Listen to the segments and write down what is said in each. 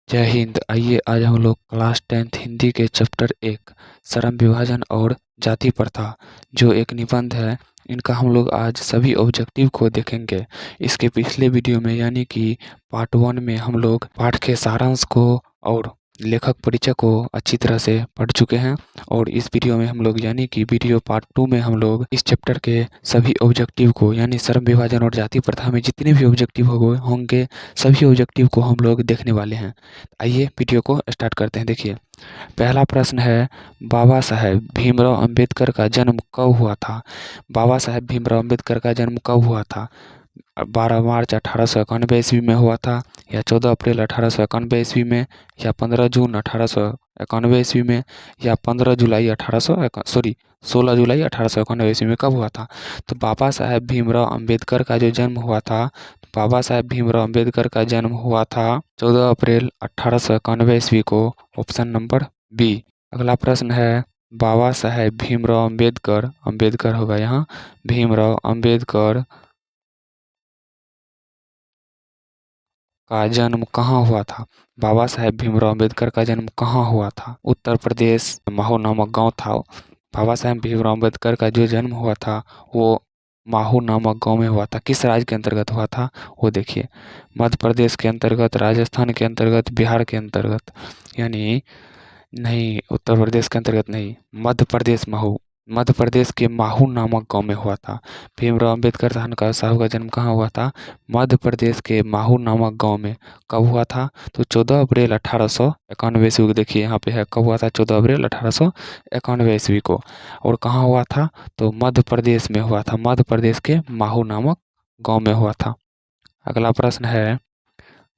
जय हिंद। आइए आज हम लोग क्लास 10th हिंदी के चैप्टर 1 श्रम विभाजन और जाति प्रथा जो एक निबंध है, इनका हम लोग आज सभी ऑब्जेक्टिव को देखेंगे। इसके पिछले वीडियो में यानी कि पार्ट 1 में हम लोग पाठ के सारांश को और लेखक परिचय को अच्छी तरह से पढ़ चुके हैं, और इस वीडियो में हम लोग यानी कि वीडियो पार्ट 2 में हम लोग इस चैप्टर के सभी ऑब्जेक्टिव को यानी श्रम विभाजन और जाति प्रथा में जितने भी ऑब्जेक्टिव होंगे सभी ऑब्जेक्टिव को हम लोग देखने वाले हैं। आइए वीडियो को स्टार्ट करते हैं। देखिए, पहला प्रश्न है, बाबा साहेब भीमराव अंबेडकर का जन्म कब हुआ था? बाबा साहेब भीमराव अंबेडकर का जन्म कब हुआ था? 12 मार्च 1891 ईस्वी में हुआ था, या 14 अप्रैल 1891 ईस्वी में, या 15 जून 1891 ईस्वी में, या 15 जुलाई 16 जुलाई 1891 ईस्वी में कब हुआ था? तो बाबा साहेब भीमराव अंबेडकर का जो जन्म हुआ था, बाबा साहेब भीमराव अंबेडकर का जन्म हुआ था 14 अप्रैल 1891 ईस्वी को। Option number B. अगला प्रश्न है, बाबा साहेब भीमराव अंबेडकर, अंबेडकर होगा यहाँ, भीमराव अंबेडकर का जन्म कहाँ हुआ था? बाबा साहेब भीमराव अंबेडकर का जन्म कहाँ हुआ था? उत्तर प्रदेश महू नामक गांव था। बाबा साहेब भीमराव अंबेडकर का जो जन्म हुआ था वो माहू नामक गांव में हुआ था। किस राज्य के अंतर्गत हुआ था वो देखिए, मध्य प्रदेश के अंतर्गत, राजस्थान के अंतर्गत, बिहार के अंतर्गत, यानी नहीं, उत्तर प्रदेश के अंतर्गत नहीं, मध्य प्रदेश महू, मध्य प्रदेश के माहू नामक गांव में हुआ था। भीमराव अंबेडकर साहब का जन्म कहाँ हुआ था? मध्य प्रदेश के माहू नामक गांव में। कब हुआ था? तो 14 अप्रैल 1891 ईस्वी को। देखिए यहाँ पे है, कब हुआ था? 14 अप्रैल 1891 ईस्वी को। और कहाँ हुआ था? तो मध्य प्रदेश में हुआ था, मध्य प्रदेश के माहू नामक गाँव में हुआ था। अगला प्रश्न है,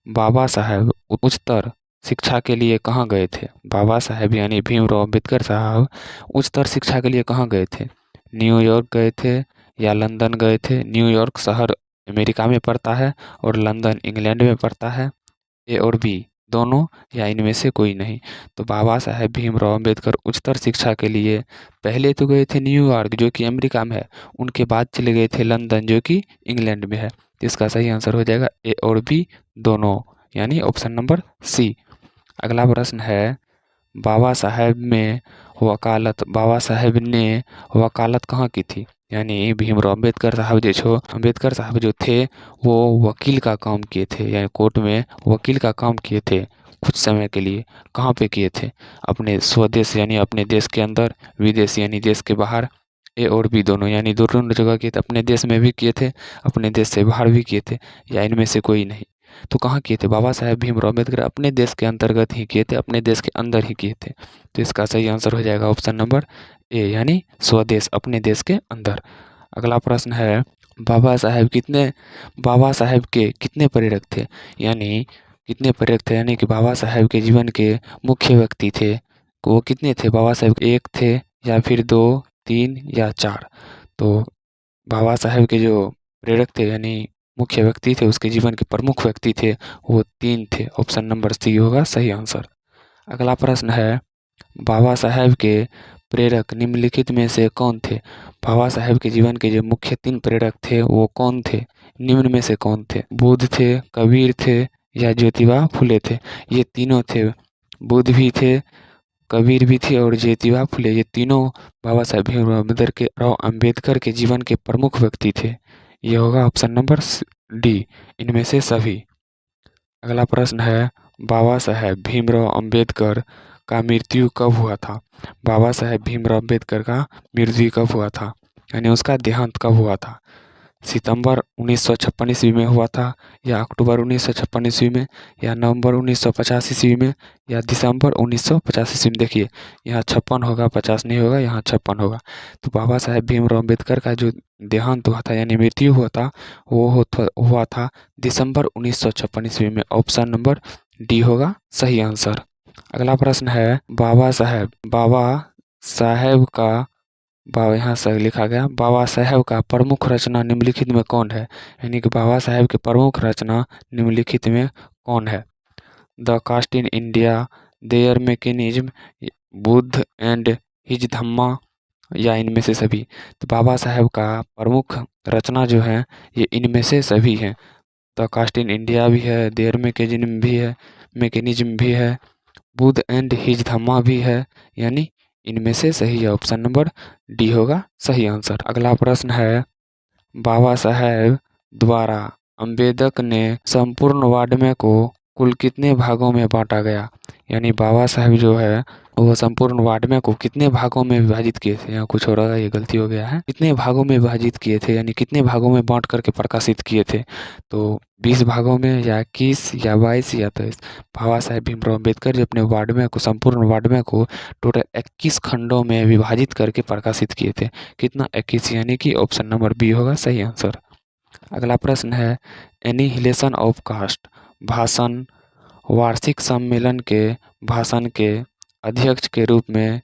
बाबा साहेब उच्चतर शिक्षा के लिए कहाँ गए थे? बाबा साहेब यानी भीमराव अंबेडकर साहब उच्चतर शिक्षा के लिए कहाँ गए थे? न्यूयॉर्क गए थे या लंदन गए थे? न्यूयॉर्क शहर अमेरिका में पड़ता है और लंदन इंग्लैंड में पड़ता है। ए और बी दोनों, या इनमें से कोई नहीं? तो बाबा साहेब भीमराव अंबेडकर उच्चतर शिक्षा के लिए पहले तो गए थे न्यूयॉर्क जो कि अमेरिका में है, उनके बाद चले गए थे लंदन जो कि इंग्लैंड में है। तो इसका सही आंसर हो जाएगा ए और बी दोनों, यानी ऑप्शन नंबर सी। अगला प्रश्न है, बाबा साहेब में वकालत, बाबा साहेब ने वकालत कहाँ की थी? यानी भीमराव अंबेडकर साहब जो थे वो वकील का काम किए थे, यानी कोर्ट में वकील का काम किए थे कुछ समय के लिए। कहाँ पे किए थे? अपने स्वदेश यानी अपने देश के अंदर, विदेश यानी देश के बाहर। ए और बी दोनों, यानी दोनों जगह किए थे। अपने देश में भी किए थे, अपने देश से बाहर भी किए थे, या इनमें से कोई नहीं? तो कहाँ किए थे? बाबा साहेब भीमराव अम्बेडकर अपने देश के अंतर्गत ही किए थे, अपने देश के अंदर ही किए थे। तो इसका सही आंसर हो जाएगा ऑप्शन नंबर ए, यानी स्वदेश, अपने देश के अंदर। अगला प्रश्न है, बाबा साहेब के कितने प्रेरक थे? यानी कितने प्रेरक थे, यानी कि बाबा साहेब के जीवन के मुख्य व्यक्ति थे, वो कितने थे? बाबा साहेब एक थे, या फिर 2, 3 या 4? तो बाबा साहेब के जो प्रेरक थे यानी मुख्य व्यक्ति थे, उसके जीवन के प्रमुख व्यक्ति थे, वो 3 थे। ऑप्शन नंबर सी होगा सही आंसर। अगला प्रश्न है, बाबा साहेब के प्रेरक निम्नलिखित में से कौन थे? बाबा साहेब के जीवन के जो मुख्य 3 प्रेरक थे वो कौन थे? निम्न में से कौन थे? बुद्ध थे, कबीर थे, या ज्योतिबा फुले थे? ये तीनों थे, बुद्ध भी थे, कबीर भी थे और ज्योतिबा फुले, ये तीनों बाबा साहेब भीमराव अम्बेडकर के जीवन के प्रमुख व्यक्ति थे। ये होगा ऑप्शन नंबर डी, इनमें से सभी। अगला प्रश्न है, बाबा साहेब भीमराव अम्बेडकर का मृत्यु कब हुआ था? बाबा साहेब भीमराव अम्बेडकर का मृत्यु कब हुआ था, यानी उसका देहांत कब हुआ था? सितंबर 1956 ईस्वी में हुआ था, या अक्टूबर 1956 ईस्वी में, या नवंबर 1950 ईस्वी में, या दिसंबर 1950 ईस्वी में? देखिए यहाँ 56 होगा, 50 नहीं होगा, यहाँ 56 होगा। तो बाबा साहेब भीमराव अम्बेडकर का जो देहांत हुआ था यानी मृत्यु हुआ था वो हुआ था दिसंबर 1956 ईस्वी में। ऑप्शन नंबर डी होगा सही आंसर। अगला प्रश्न है, बाबा साहेब का यहाँ से लिखा गया, बाबा साहेब का प्रमुख रचना निम्नलिखित में कौन है? यानी कि बाबा साहेब की प्रमुख रचना निम्नलिखित में कौन है? The caste in India, their mechanism, Buddha and his Dhamma, या इनमें से सभी? तो बाबा साहेब का प्रमुख रचना जो है ये इनमें से सभी हैं। द कास्ट इन इंडिया भी है, देयर मैकेनिज्म भी है, मैकेनिज्म भी है, बुद्ध एंड हिज धम्मा भी है, यानी इनमें से सही है ऑप्शन नंबर डी होगा सही आंसर। अगला प्रश्न है, बाबा साहेब द्वारा अम्बेडकर ने संपूर्ण वाङ्मय को कुल कितने भागों में बांटा गया, यानी बाबा साहेब जो है वो संपूर्ण वाङ्मय को कितने भागों में विभाजित किए थे, यहाँ कुछ हो रहा है, ये गलती हो गया है, कितने भागों में विभाजित किए थे, यानी कितने भागों में बांट करके प्रकाशित किए थे, तो 20 भागों में या 21 या 22 या 23। बाबा साहेब भीमराव अम्बेडकर जो अपने वाङ्मय को संपूर्ण वाङ्मय को टोटल 21 खंडों में विभाजित करके प्रकाशित किए थे। कितना? 21, यानी कि ऑप्शन नंबर बी होगा सही आंसर। अगला प्रश्न है, एनिहिलेशन ऑफ कास्ट भाषण वार्षिक सम्मेलन के भाषण के अध्यक्ष के रूप में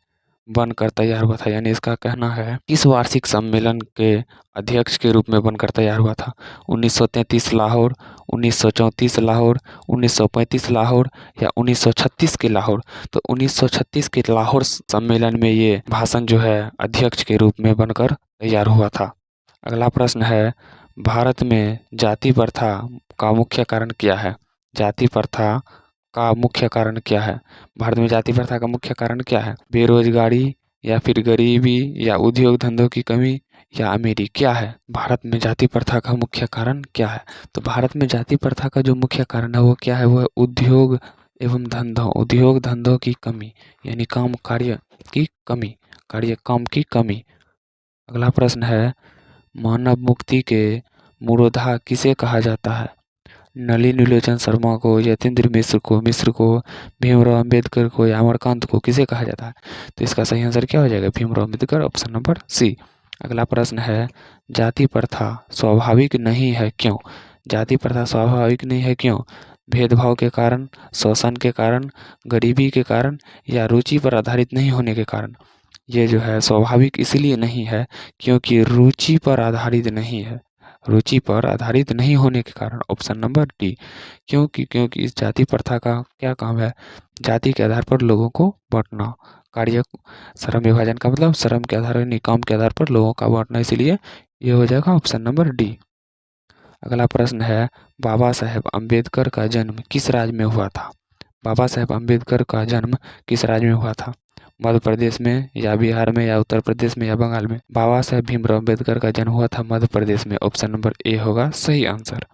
बनकर तैयार हुआ था, यानी इसका कहना है किस वार्षिक सम्मेलन के अध्यक्ष के रूप में बनकर तैयार हुआ था? 1933 लाहौर, 1934 लाहौर, 1935 लाहौर या 1936 के लाहौर? तो 1936 के लाहौर सम्मेलन में ये भाषण जो है अध्यक्ष के रूप में बनकर तैयार हुआ था। अगला प्रश्न है, भारत में जाति प्रथा का मुख्य कारण क्या है? जाति प्रथा का मुख्य कारण क्या है? भारत में जाति प्रथा का मुख्य कारण क्या है? बेरोजगारी या फिर गरीबी या उद्योग धंधों की कमी या अमीरी, क्या है? भारत में जाति प्रथा का मुख्य कारण क्या है? तो भारत में जाति प्रथा का जो मुख्य कारण है वो क्या है? वो है उद्योग एवं धंधों की कमी, यानी काम कार्य की कमी, काम की कमी। अगला प्रश्न है, मानव मुक्ति के मुरोधा किसे कहा जाता है? नलिनी लोचन शर्मा को, यतीन्द्र मिश्र को, भीमराव अम्बेडकर को या अमरकांत को, किसे कहा जाता है? तो इसका सही आंसर क्या हो जाएगा? Bhimrao Ambedkar, option number C. अगला प्रश्न है, जाति प्रथा स्वाभाविक नहीं है क्यों? जाति प्रथा स्वाभाविक नहीं है क्यों? भेदभाव के कारण, शोषण के कारण, गरीबी के कारण या रुचि पर आधारित नहीं होने के कारण? ये जो है स्वाभाविक इसलिए नहीं है क्योंकि रुचि पर आधारित नहीं है, रुचि पर आधारित नहीं होने के कारण, ऑप्शन नंबर डी। क्योंकि इस जाति प्रथा का क्या काम है? जाति के आधार पर लोगों को बांटना, कार्य श्रम विभाजन का मतलब श्रम के आधार पर, काम के आधार पर लोगों का बांटना, इसलिए ये हो जाएगा ऑप्शन नंबर डी। अगला प्रश्न है, बाबा साहेब अम्बेडकर का जन्म किस राज्य में हुआ था? बाबा साहेब अम्बेडकर का जन्म किस राज्य में हुआ था? मध्य प्रदेश में या बिहार में या उत्तर प्रदेश में या बंगाल में? बाबा साहेब भीमराव अम्बेडकर का जन्म हुआ था मध्य प्रदेश में, ऑप्शन नंबर ए होगा सही आंसर।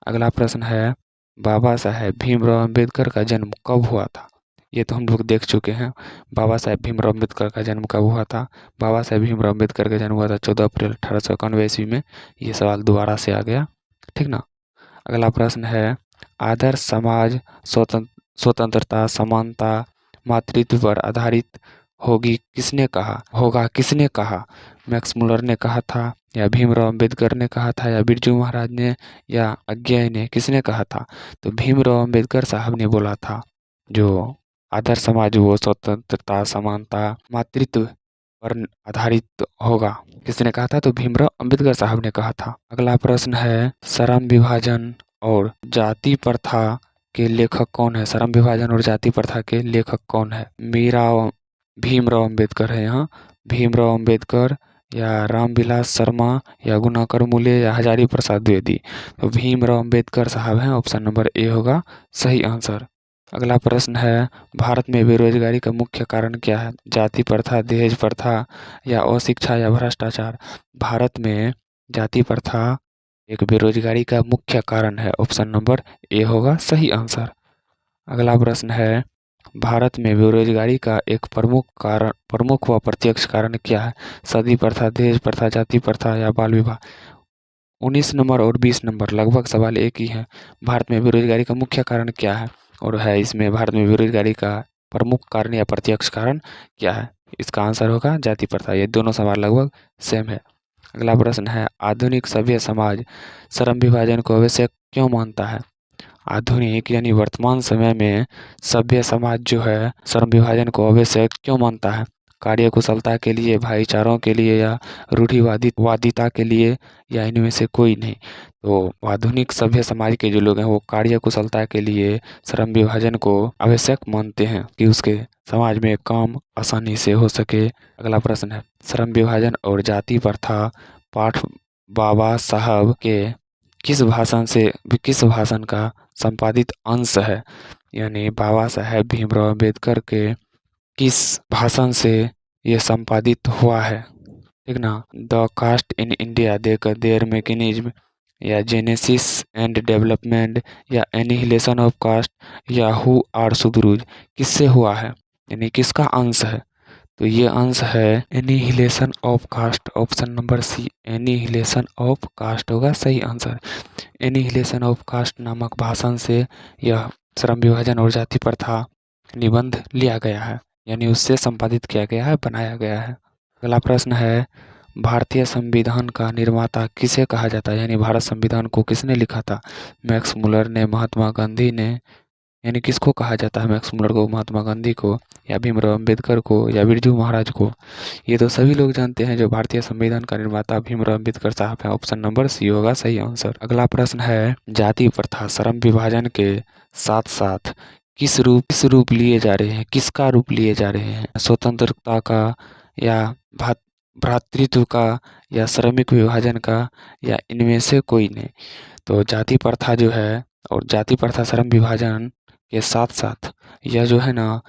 अगला प्रश्न है, बाबा साहेब भीमराव अम्बेडकर का जन्म कब हुआ था? ये तो हम लोग देख चुके हैं, बाबा साहेब भीमराव अम्बेडकर का जन्म कब हुआ था? बाबा साहेब भीमराव अम्बेडकर का जन्म हुआ था 14 अप्रैल 1891 ईस्वी में। ये सवाल दोबारा से आ गया, ठीक ना। अगला प्रश्न है, आदर्श समाज स्वतंत्रता, समानता, मातृत्व पर आधारित होगा किसने कहा? मैक्स मुलर ने कहा था या भीमराव अम्बेडकर ने कहा था या बिरजू महाराज ने या अज्ञे ने, किसने कहा था? तो भीमराव अम्बेडकर साहब ने बोला था, जो आदर्श समाज वो स्वतंत्रता, समानता, मातृत्व पर आधारित होगा, किसने कहा था? तो भीमराव अम्बेडकर साहब ने कहा था। अगला प्रश्न है, श्रम विभाजन और जाति प्रथा के लेखक कौन है? श्रम विभाजन और जाति प्रथा के लेखक कौन है? भीमराव अम्बेडकर है यहाँ, भीमराव अम्बेडकर या रामविलास शर्मा या गुणाकर मूले या हजारी प्रसाद द्विवेदी? तो भीमराव अम्बेडकर साहब हैं, ऑप्शन नंबर ए होगा सही आंसर। अगला प्रश्न है, भारत में बेरोजगारी का मुख्य कारण क्या है? जाति प्रथा, दहेज प्रथा या अशिक्षा या भ्रष्टाचार? भारत में जाति प्रथा एक बेरोजगारी का मुख्य कारण है, ऑप्शन नंबर ए होगा सही आंसर। अगला प्रश्न है, भारत में बेरोजगारी का एक प्रमुख व प्रत्यक्ष कारण क्या है? सती प्रथा, दहेज प्रथा, जाति प्रथा या बाल विवाह? 19 नंबर और 20 नंबर लगभग सवाल एक ही है। भारत में बेरोजगारी का मुख्य कारण क्या है, और है इसमें भारत में बेरोजगारी का प्रमुख कारण या प्रत्यक्ष कारण क्या है? इसका आंसर होगा जाति प्रथा। ये दोनों सवाल लगभग सेम है। अगला प्रश्न है, आधुनिक सभ्य समाज श्रम विभाजन को आवश्यक क्यों मानता है? आधुनिक यानी वर्तमान समय में सभ्य समाज जो है श्रम विभाजन को आवश्यक क्यों मानता है? कार्य कुशलता के लिए, भाईचारों के लिए या रूढ़िवादिता के लिए या इनमें से कोई नहीं? तो आधुनिक सभ्य समाज के जो लोग हैं वो कार्य कुशलता के लिए श्रम विभाजन को आवश्यक मानते हैं कि उसके समाज में काम आसानी से हो सके। अगला प्रश्न है, श्रम विभाजन और जाति प्रथा पाठ बाबा साहब के किस भाषण का संपादित अंश है? यानी बाबा साहेब भीमराव अम्बेडकर के किस भाषण से यह संपादित हुआ है, ठीक ना। द कास्ट इन इंडिया देकर देयर मैकेनिज्म या जेनेसिस एंड डेवलपमेंट या एनिहिलेशन ऑफ कास्ट या हु आर सुदरूज किससे हुआ है, यानी किसका अंश है। तो ये अंश है annihilation of caste, option number C annihilation of caste होगा सही आंसर। एनिहिलेशन ऑफ कास्ट नामक भाषण से यह श्रम विभाजन और जाति प्रथा निबंध लिया गया है, यानी उससे संपादित किया गया है, बनाया गया है। अगला प्रश्न है भारतीय संविधान का निर्माता किसे कहा जाता है, यानी भारत संविधान को किसने लिखा था। मैक्स मुलर ने, महात्मा गांधी ने, यानी किसको कहा जाता है, मैक्स मुलर को, महात्मा गांधी को, या भीमराव अम्बेडकर को, या बिरजू महाराज को। ये तो सभी लोग जानते हैं जो भारतीय संविधान का निर्माता भीमराव अम्बेडकर साहब हैं। ऑप्शन नंबर सी होगा सही आंसर। अगला प्रश्न है जाति प्रथा श्रम विभाजन के साथ साथ किस रूप लिए जा रहे हैं, किसका रूप लिए जा रहे हैं, स्वतंत्रता का या भ्रातृत्व का या श्रमिक विभाजन का या इनमें से कोई नहीं। तो जाति प्रथा जो है और जाति प्रथा श्रम विभाजन के साथ साथ यह जो है ना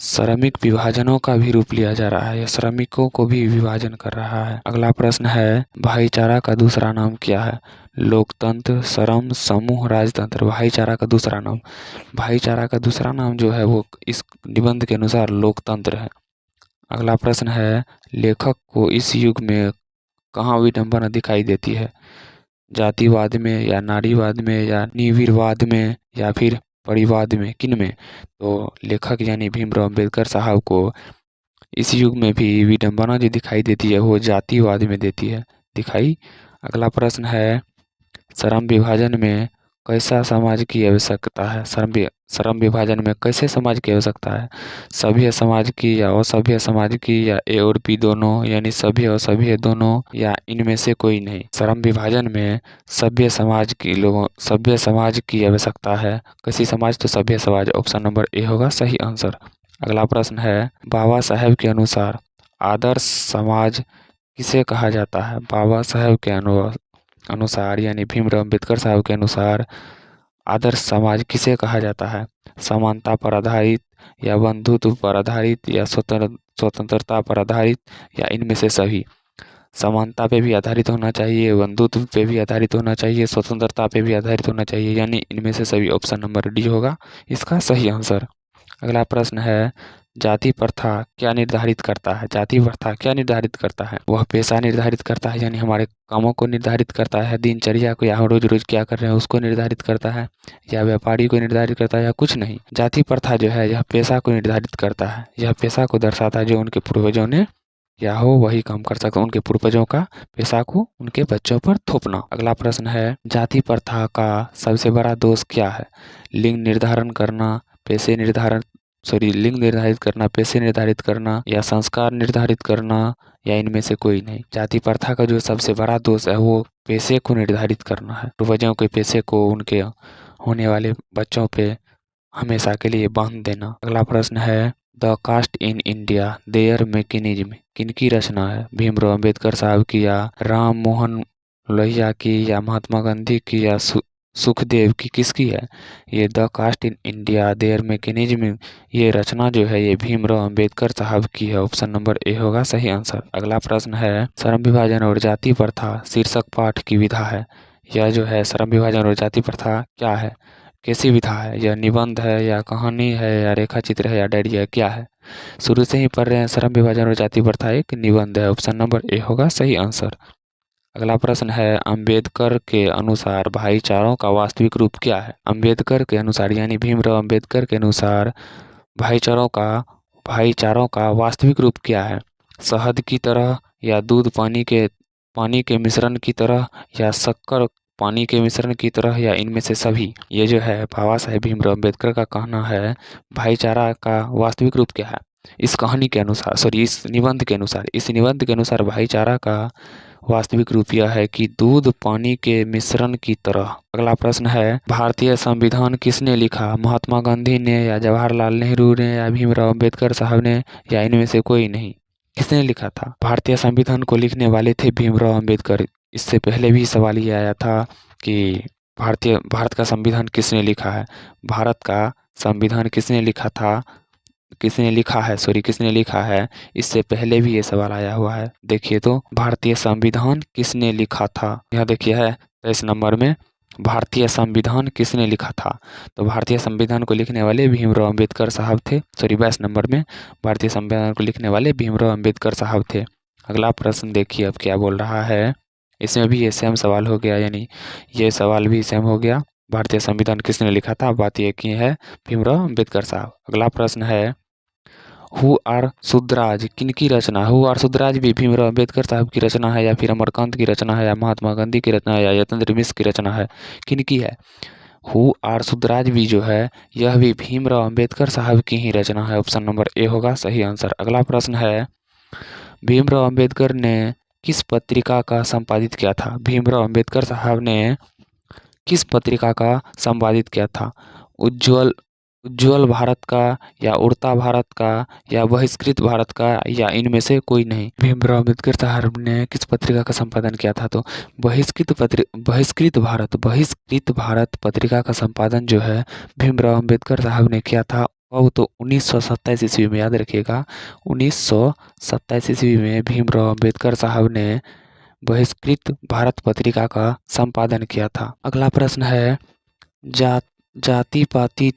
श्रमिक विभाजनों का भी रूप लिया जा रहा है, यह श्रमिकों को भी विभाजन कर रहा है। अगला प्रश्न है भाईचारा का दूसरा नाम क्या है, लोकतंत्र, श्रम, समूह, राजतंत्र। भाईचारा का दूसरा नाम, भाईचारा का दूसरा नाम जो है वो इस निबंध के अनुसार लोकतंत्र है। अगला प्रश्न है लेखक को इस युग में कहाँ विडंबना दिखाई देती है, जातिवाद में या नारीवाद में या निविरवाद में या फिर परिवाद में, किन में। तो लेखक यानी भीमराव अम्बेडकर साहब को इस युग में भी विडंबना जो दिखाई देती है वो जातिवाद में देती है दिखाई। अगला प्रश्न है श्रम विभाजन में कैसा समाज की आवश्यकता है, श्रम विभाजन में कैसे समाज की आवश्यकता है, सभ्य समाज की या असभ्य समाज की या ए और बी दोनों, यानी सभ्य और असभ्य दोनों, या इनमें से कोई नहीं। श्रम विभाजन में सभ्य समाज की आवश्यकता है, कैसी समाज, तो सभ्य समाज। ऑप्शन नंबर ए होगा सही आंसर। अगला प्रश्न है बाबा साहेब के अनुसार आदर्श समाज किसे कहा जाता है, बाबा साहेब के अनुसार यानी भीमराव अम्बेडकर साहब के अनुसार आदर्श समाज किसे कहा जाता है, समानता पर आधारित या बंधुत्व पर आधारित या स्वतंत्रता पर आधारित या इनमें से सभी। समानता पे भी आधारित होना चाहिए, बंधुत्व पे भी आधारित होना चाहिए, स्वतंत्रता पे भी आधारित होना चाहिए, यानी इनमें से सभी। ऑप्शन नंबर डी होगा इसका सही आंसर। अगला प्रश्न है जाति प्रथा क्या निर्धारित करता है, जाति प्रथा क्या निर्धारित करता है, वह पेशा निर्धारित करता है, यानी हमारे कामों को निर्धारित करता है, दिनचर्या को, या हम रोज रोज क्या कर रहे हैं उसको निर्धारित करता है, या व्यापारी को निर्धारित करता है, या कुछ नहीं। जाति प्रथा जो है यह पेशा को निर्धारित करता है, यह पेशा को दर्शाता है जो उनके पूर्वजों ने या हो वही काम कर सकता, उनके पूर्वजों का पेशा को उनके बच्चों पर थोपना। अगला प्रश्न है जाति प्रथा का सबसे बड़ा दोष क्या है, लिंग निर्धारण करना, लिंग निर्धारित करना, पेशे निर्धारित करना, या संस्कार निर्धारित करना, या इनमें से कोई नहीं। जाति प्रथा का जो सबसे बड़ा दोष है वो पेशे को निर्धारित करना है, पूर्वजों के पेशे को उनके होने वाले बच्चों पे हमेशा के लिए बांध देना। अगला प्रश्न है the caste in India their mechanism किनकी रचना है, भीमराव अम्बेडकर साहब की, या राम मोहन लोहिया की, या महात्मा गांधी की, या सुखदेव की, किसकी है। ये the caste in India their mechanism ये रचना जो है ये भीमराव अम्बेडकर साहब की है। ऑप्शन नंबर ए होगा सही आंसर। अगला प्रश्न है श्रम विभाजन और जाति प्रथा शीर्षक पाठ की विधा है, यह जो है श्रम विभाजन और जाति प्रथा क्या है, कैसी विधा है, यह निबंध है या कहानी है या रेखा चित्र है या डायरी है, क्या है। शुरू से ही पढ़ रहे हैं श्रम विभाजन और जाति प्रथा एक निबंध है। ऑप्शन नंबर ए होगा सही आंसर। अगला प्रश्न है अंबेडकर के अनुसार भाईचारों का वास्तविक रूप क्या है, अंबेडकर के अनुसार यानी भीमराव अंबेडकर के अनुसार भाईचारों का वास्तविक रूप क्या है, शहद की तरह, या दूध पानी के मिश्रण की तरह, या शक्कर पानी के मिश्रण की तरह, या इनमें से सभी। ये जो है बाबा साहेब भीमराव अम्बेडकर का कहना है भाईचारा का वास्तविक रूप क्या है। इस कहानी के अनुसार इस निबंध के अनुसार भाईचारा का वास्तविक रूप यह है कि दूध पानी के मिश्रण की तरह। अगला प्रश्न है भारतीय संविधान किसने लिखा, महात्मा गांधी ने, या जवाहरलाल नेहरू ने, या भीमराव अम्बेडकर साहब ने, या इनमें से कोई नहीं। किसने लिखा था, भारतीय संविधान को लिखने वाले थे भीमराव अम्बेडकर। इससे पहले भी सवाल ये आया था कि भारत का संविधान किसने लिखा है, भारत का संविधान किसने लिखा था, किसने लिखा है, सॉरी किसने लिखा है, इससे पहले भी ये सवाल आया हुआ है। देखिए तो भारतीय संविधान किसने लिखा था, यहाँ देखिए है 23 नंबर में भारतीय संविधान किसने लिखा था। तो भारतीय संविधान को लिखने वाले भीमराव अंबेडकर साहब थे। सॉरी 22 नंबर में भारतीय संविधान को लिखने वाले भीमराव अंबेडकर साहब थे। अगला प्रश्न देखिए अब क्या बोल रहा है, इसमें भी ये सेम सवाल हो गया, यानी ये सवाल भी सेम हो गया। भारतीय संविधान किसने लिखा था, बात ये की है भीमराव अंबेडकर साहब। अगला प्रश्न है हु आर सुद्राज किनकी रचना, हु आर सुद्राज भी भीमराव अंबेडकर साहब की रचना है या फिर अमरकांत की रचना है या महात्मा गांधी की रचना है या यतीन्द्र मिश्र की रचना है, किनकी है। हु आर सुद्राज भी जो है यह भी भीमराव अंबेडकर साहब की ही रचना है। ऑप्शन नंबर ए होगा सही आंसर। अगला प्रश्न है भीमराव अंबेडकर ने किस पत्रिका का संपादित किया था, भीमराव अंबेडकर साहब ने किस पत्रिका का संपादित किया था। उज्जवल उज्ज्वल भारत का या उड़ता भारत का या बहिष्कृत भारत का या इनमें से कोई नहीं। भीमराव अम्बेडकर साहब ने किस पत्रिका का संपादन किया था, तो बहिष्कृत भारत पत्रिका का संपादन जो है भीमराव अम्बेडकर साहब ने किया था। अब तो 1927 ईस्वी में, याद रखिएगा 1927 ईस्वी में भीमराव अम्बेडकर साहब ने बहिष्कृत भारत पत्रिका का संपादन किया था। अगला प्रश्न है जाति पाति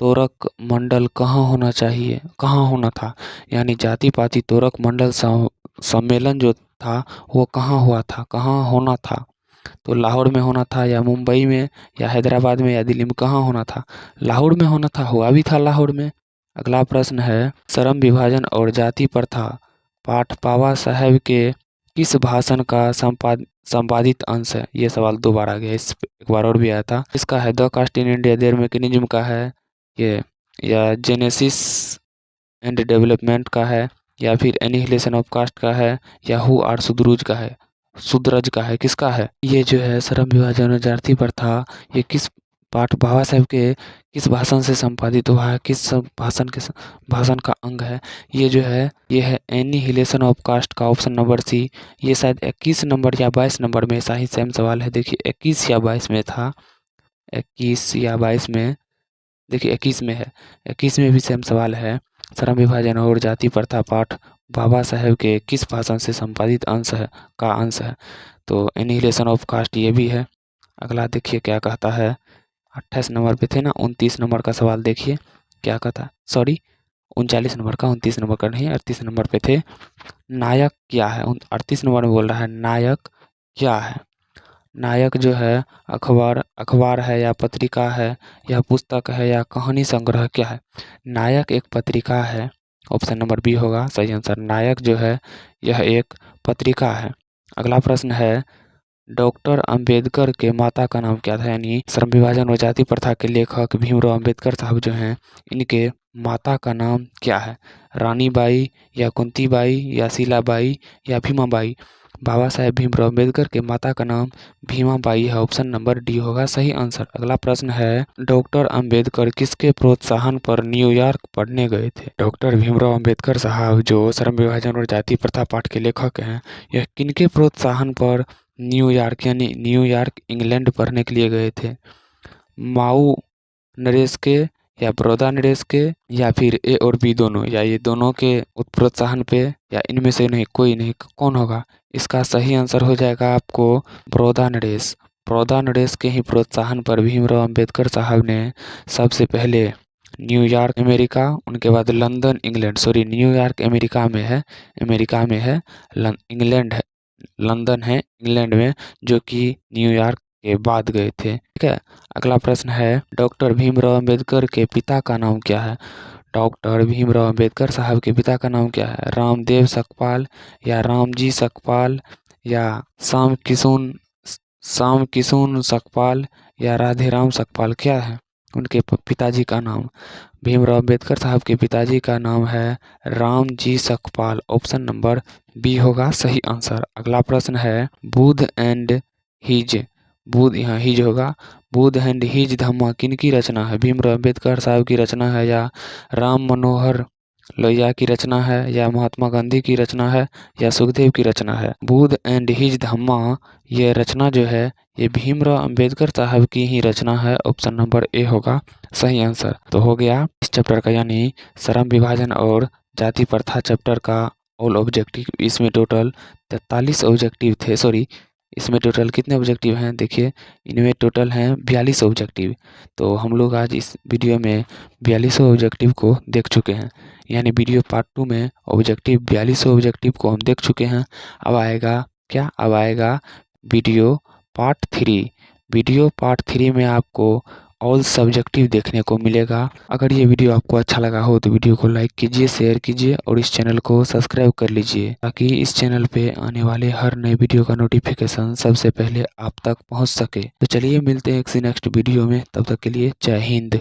तोरक मंडल कहाँ होना चाहिए, कहाँ होना था, यानी जाति पाति तोरक मंडल सम्मेलन जो था वो कहाँ हुआ था, कहाँ होना था। तो लाहौर में होना था या मुंबई में या हैदराबाद में या दिल्ली में, कहाँ होना था, लाहौर में होना था, हुआ भी था लाहौर में। अगला प्रश्न है श्रम विभाजन और जाति प्रथा पाठ बाबा साहेब के किस भाषण का संपादित अंश है। ये सवाल 2 बार आ गया, इस एक बार और भी आया था। इसका है the caste in India their mechanism का है ये, या जेनेसिस एंड डेवलपमेंट का है, या फिर एनिहिलेशन ऑफ कास्ट का है, या हु आर सुद्रुज का है, सुद्रज का है, किसका है। ये जो है श्रम विभाजन और जाति प्रथा ये किस पाठ बाबा साहेब के किस भाषण से संपादित हुआ है, किस भाषण का अंग है। ये जो है ये है एनिहिलेशन ऑफ कास्ट का, ऑप्शन नंबर सी। ये शायद 21 नंबर या 22 नंबर में ऐसा ही सेम सवाल है। देखिए 21 या 22 में था, 21 या 22 में, देखिए 21 में है, 21 में भी सेम सवाल है। श्रम विभाजन और जाति प्रथा पाठ बाबा साहेब के किस भाषण से संपादित अंश है का अंश है, तो एनिहिलेशन ऑफ कास्ट ये भी है। अगला देखिए क्या कहता है, 28 नंबर पे थे ना, 29 नंबर का सवाल देखिए क्या कहता, सॉरी 39 नंबर का, 29 नंबर का नहीं, 38 नंबर पे थे। नायक क्या है, 38 नंबर में बोल रहा है नायक क्या है। नायक जो है अखबार है या पत्रिका है या पुस्तक है या कहानी संग्रह क्या है। नायक एक पत्रिका है, ऑप्शन नंबर बी होगा सही आंसर। नायक जो है यह एक पत्रिका है। अगला प्रश्न है डॉक्टर अंबेडकर के माता का नाम क्या था, यानी श्रम विभाजन और जाति प्रथा के लेखक भीमराव अंबेडकर साहब जो हैं इनके माता का नाम क्या है। रानी बाई या कुंती बाई या शीलाबाई या भीमाबाई। बाबा साहेब भीमराव अम्बेडकर के माता का नाम भीमा बाई है, ऑप्शन नंबर डी होगा सही आंसर। अगला प्रश्न है डॉक्टर अंबेडकर किसके प्रोत्साहन पर न्यूयॉर्क पढ़ने गए थे। डॉक्टर भीमराव अंबेडकर साहब जो श्रम विभाजन और जाति प्रथा पाठ के लेखक हैं, यह किनके प्रोत्साहन पर न्यूयॉर्क यानी न्यूयॉर्क इंग्लैंड पढ़ने के लिए गए थे। माऊ नरेश के या बड़ौदा नरेश के या फिर ए और बी दोनों, या ये दोनों के प्रोत्साहन पे, या इनमें से नहीं कोई नहीं, कौन होगा। इसका सही आंसर हो जाएगा आपको बड़ौदा नरेश। बड़ौदा नरेश के ही प्रोत्साहन पर भीमराव अंबेडकर साहब ने सबसे पहले न्यूयॉर्क अमेरिका, उनके बाद London England, sorry New York America में है, इंग्लैंड है, लंदन है इंग्लैंड में, जो कि न्यूयॉर्क के बाद गए थे। ठीक है। अगला प्रश्न है डॉक्टर भीमराव अंबेडकर के पिता का नाम क्या है। डॉक्टर भीमराव अंबेडकर साहब के पिता का नाम क्या है। रामदेव सकपाल या रामजी सकपाल या शाम किशुन सकपाल या राधेराम सकपाल, क्या है उनके पिताजी का नाम। भीमराव अंबेडकर साहब के पिताजी का नाम है Ramji Sakpal, option number B होगा सही आंसर। अगला प्रश्न है बुद्ध एंड हिज, बुद्ध यहाँ हिज होगा, बुद्ध एंड हिज धम्मा किनकी रचना है। भीमराव अंबेडकर साहब की रचना है या राम मनोहर लोहिया की रचना है या महात्मा गांधी की रचना है या सुखदेव की रचना है? बुद्ध एंड हिज धम्मा, ये रचना जो है ये भीमराव अंबेडकर साहब की ही रचना है। ऑप्शन नंबर ए होगा सही आंसर। तो हो गया इस चैप्टर का यानी श्रम विभाजन और जाति प्रथा चैप्टर का ऑल ऑब्जेक्टिव। इसमें टोटल 43 ऑब्जेक्टिव थे, सॉरी इसमें टोटल कितने ऑब्जेक्टिव हैं देखिए, इनमें टोटल हैं 42 ऑब्जेक्टिव। तो हम लोग आज इस वीडियो में 42 ऑब्जेक्टिव को देख चुके हैं, यानी वीडियो पार्ट 2 में ऑब्जेक्टिव 42 ऑब्जेक्टिव को हम देख चुके हैं। अब आएगा क्या, अब आएगा वीडियो पार्ट 3। वीडियो पार्ट 3 में आपको ऑल सब्जेक्टिव देखने को मिलेगा। अगर ये वीडियो आपको अच्छा लगा हो तो वीडियो को लाइक कीजिए, शेयर कीजिए और इस चैनल को सब्सक्राइब कर लीजिए, ताकि इस चैनल पे आने वाले हर नए वीडियो का नोटिफिकेशन सबसे पहले आप तक पहुंच सके। तो चलिए मिलते हैं किसी नेक्स्ट वीडियो में, तब तक के लिए जय हिंद।